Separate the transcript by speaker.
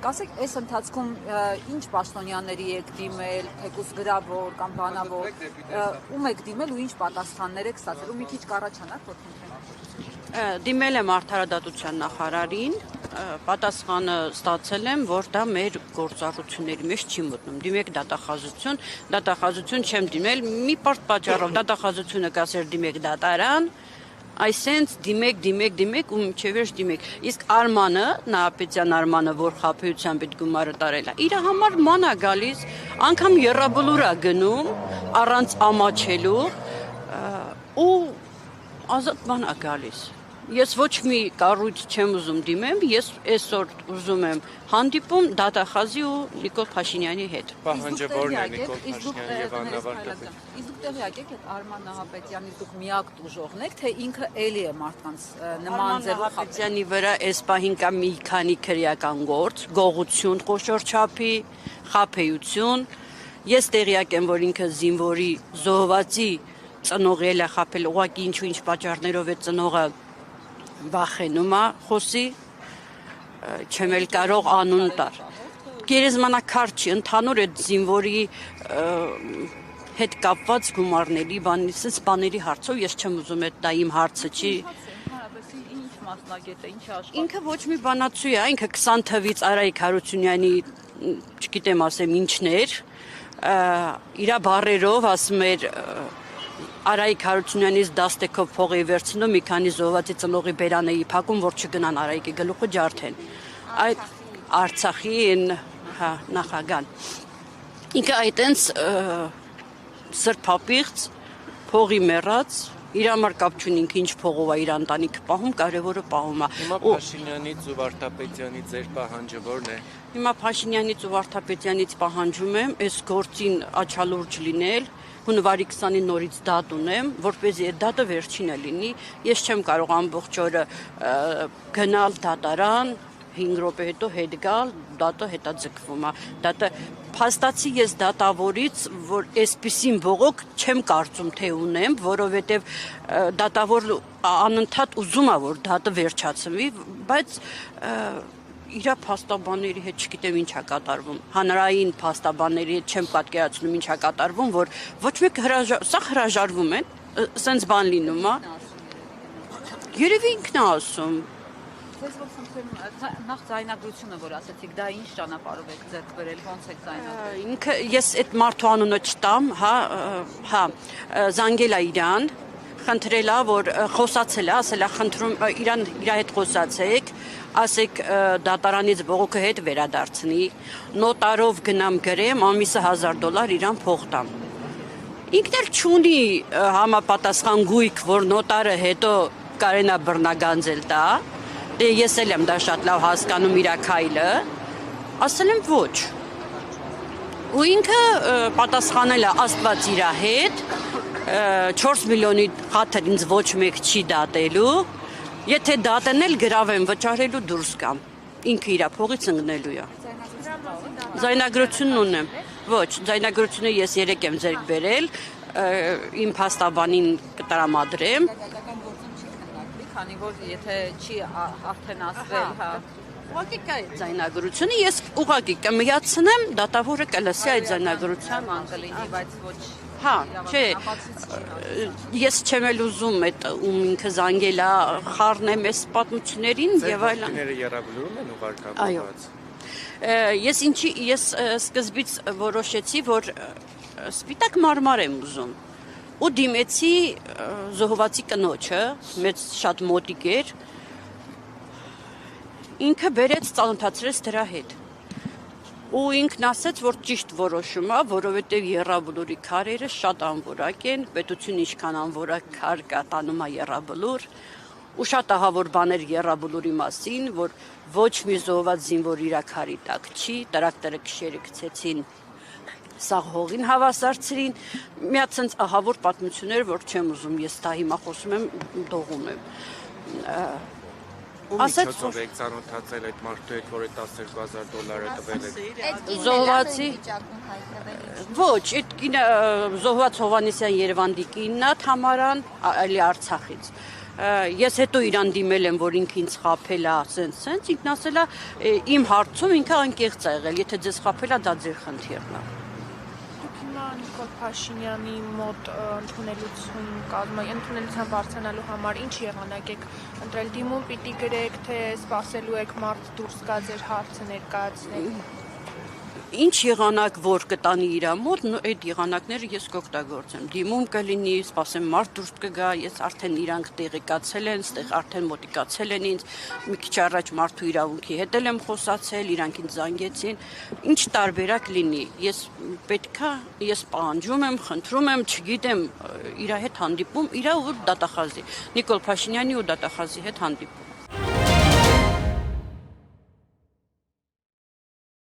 Speaker 1: ասեք, այս ընթացքում ինչ պաշտոնյաների եք դիմել, թեկուզ գրավոր կամ բանավոր, ում եք դիմել ու ինչ պատասխաններ եք ստացել, ու մի քիչ կառաջանաք, որ քննենք։
Speaker 2: Դիմել եմ Արդարադատության նախարարին, պատասխանը ստացել եմ, որ դա մեր գործառույթների մեջ չի մտնում։ Դիմեք դատախազություն չեմ դիմել, մի պարզ պատճառով դատախազությունը կասեր դիմեք դատարան, այսենց դիմեք ու մինչև վերջ դիմեք։ Իսկ Արմանը, Նահապետյան Արմանը, որ խաբեությամբ այդ գումարը տարել է, իր համար ման է գալիս, անգամ եռաբլուր է գնում, առանց ամաչելու ու ազատ ման է գալիս։ Ես ոչ մի կառույց չեմ ուզում դիմեմ, ես այսօր ուզում եմ հանդիպում դատախազի ու Նիկոլ Փաշինյանի հետ։
Speaker 3: Պահանջը որն է Նիկոլ Փաշինյանի եւ Աննա Վարդապետյանի։
Speaker 1: Իսկ դուք տեղյակ եք այդ Արման Նահապետյանի դուք միակ տուժողն եք, թե ինքը էլի է մարդկանց նման ձևով
Speaker 2: Նահապետյանի վրա այս պահին կա մի քանի քրեական գործ, գողություն, խոշոր չափի, խաբեություն։ Ես տեղյակ եմ, որ ինքը զինվորի զոհվածի ծնողել է խաբել, ուղղակի ինչ պատճառներով է ծնողը վախենում է խոսի, չեմ էլ կարող անուն տար։ Գերեզմանակարդ չի, ընդհանուր այդ զինվորի հետ կապված գումարների բաների հարցով ես չեմ ուզում, դա իմ հարցը չի։
Speaker 1: Ինչ մասնագետ է, ինչ աշխարհ։
Speaker 2: Ինքը ոչ մի բանացու է, ինքը 20 թվից Արայիկ Հարությունյանի, չգիտեմ ասեմ ինչներ, իր բառերով ասում էր Արայիկ Հարությունյանից դաստեքով փող էի վերցնում, մի քանի զոհվածի ծնողի բերան էի փակում, որ չգնան Արայիկի գլուխը ջարդեն։ Այդ Արցախի նախագահան։ Ինքը այտենց սրբապիղծ, փողի մեռած, իր համար կապ չունի ինքը ինչ փողով է իր ընտանիքը պահում, կարևորը պահում է։
Speaker 3: Հիմա Փաշինյանից ու Վարդապետյանից ձեր պահանջը որն է։
Speaker 2: Հիմա Փաշինյանից ու Վարդապետյանից պահանջում եմ այս գործին աչալուրջ լինել, հունվարի 20-ին նորից դատ ունեմ, որպեսզի այդ դատը վերջինը լինի։ Ես չեմ կարող ամբողջ օրը գնալ դատարան, 5 րոպե հետո հետ գալ, դատը հետաձգվում է։ Դատը փաստացի ես դատավորից, որ այսպիսին բողոք չեմ կարծում թե ունեմ, որովհետև դատավոր անընդհատ ուզում է, որ դատը վերջացվի, բայց իր փաստաբանների հետ չգիտեմ ինչ է կատարվում, հանրային փաստաբանների հետ չեմ պատկերացնում ինչ է կատարվում, որ ոչ մեկ սա հրաժարվում են, սենց բան լինում է։ Երևի ինքն է ասում։
Speaker 1: Ձեզ որ խնդրեմ, նախ ձայնագրությունը, որ ասեցիք, դա ինչ ճանապարհով եք ձեռք բերել, ոնց եք ձայնագրել։
Speaker 2: Ինքը ես այդ մարդու անունը չտամ, զանգել է իրան, խնդրել է, որ խոսացել է, ասել է խնդրում իր հետ խոսացեք, ասեք դատարանից բողոքը հետ վերադարձնի, նոտարով գնամ գրեմ, ամիսը $1000 իրան փող տամ։ Ինքն էլ չունի համապատասխան գույք, որ նոտարը հետո կարենա բռնագանձել տա, ես էլ եմ դա շատ լավ հասկանում իր քայլը, ասել եմ ոչ։ Ու ինքը պատասխանել է Աստված իր հետ, 4 միլիոնի խաթր ինձ ոչ մեկ չի դատելու, եթե դատեն էլ գրավեմ վճարելու դուրս կամ, ինքը իր փողից ընկնելու է։ Ձայնագրությունն ունեմ, ոչ, ձայնագրությունը ես 3 եմ ձեռք բերել, իմ փաստաբանին կտրամադրեմ։
Speaker 1: Քանի որ եթե չի արդեն ասվել,
Speaker 2: Ուղղակի կա այդ ձայնագրությունը, ես ուղղակի կմիացնեմ, դատավորը կլսի այդ ձայնագրության
Speaker 1: կլինի, բայց ոչ։
Speaker 2: Չէ, ես չեմ էլ ուզում այդ ում ինքը զանգել է, խառնեմ այս պատմություններին եւ այլն։
Speaker 3: Ձեր եռաբլուրում են ուղարկավորված։
Speaker 2: Ես սկզբից որոշեցի, որ սպիտակ մարմար եմ ուզում։ Ու դիմեցի զոհվածի կնոջը, մեծ շատ մոտիկ էր, ինքը բերեց ծանոթացրեց դրա հետ։ Ու ինքն ասեց, որ ճիշտ որոշում է, որովհետև եռաբլուրի քարերը շատ անորակ են, պետությունը ինչքան անորակ քար կա տանում է եռաբլուր, ու շատ ահավոր բաներ եռաբլուրի մասին, որ ոչ մի զոհված զինվոր իր քարի տակ չի, տրակտորը քշերը գցեցին սաղ հողին հավասարցրին, միած sense ահավոր պատմություններ, որ չեմ ուզում, ես դա հիմա խոսում եմ, դողում եմ։
Speaker 3: Ասեցով եք ծանոթացել այդ մարդու հետ, որ $12,000 տվել եք։
Speaker 2: Զոհվածի ոչ, այդ կինը զոհված Հովհաննիսյան Երևանդի կինն է, Թամարան, այլի Արցախից։ Ես հետո իրան դիմել եմ, որ ինքը ինձ խաբել է, սենց, ինքն ասել է, իմ հարցում ինքը անկեղծ է եղել, եթե ձեզ խաբել է, դա ձեր խնդիրն է։
Speaker 4: Դուք հիմա Նիկոլ Փաշինյանի մոտ ընդունելության բարձրանալու համար ինչ եղանակ եք ընտրել, դիմում պիտի գրեք, թե սպասելու եք մարդ դուրս գա ձեր հարցը ներկայացնել։
Speaker 2: Ինչ եղանակ որ կտանի իր մոտ, այդ եղանակները ես կօգտագործեմ։ Դիմում կլինի, սպասեմ մարդ դուրս կգա, ես արդեն իրանք տեղեկացել են, ստեղ արդեն մոտիկացել են ինձ, մի քիչ առաջ մարդու իրավունքի հետ եմ խոսացել, իրանք ինձ զանգեցին, ինչ տարբերակ լինի։ Ես պահանջում եմ, խնդրում եմ, չգիտեմ, իր հետ հանդիպում, իր ու դատախազի, Նիկոլ Փաշինյանի ու դատախազի հետ հանդիպում։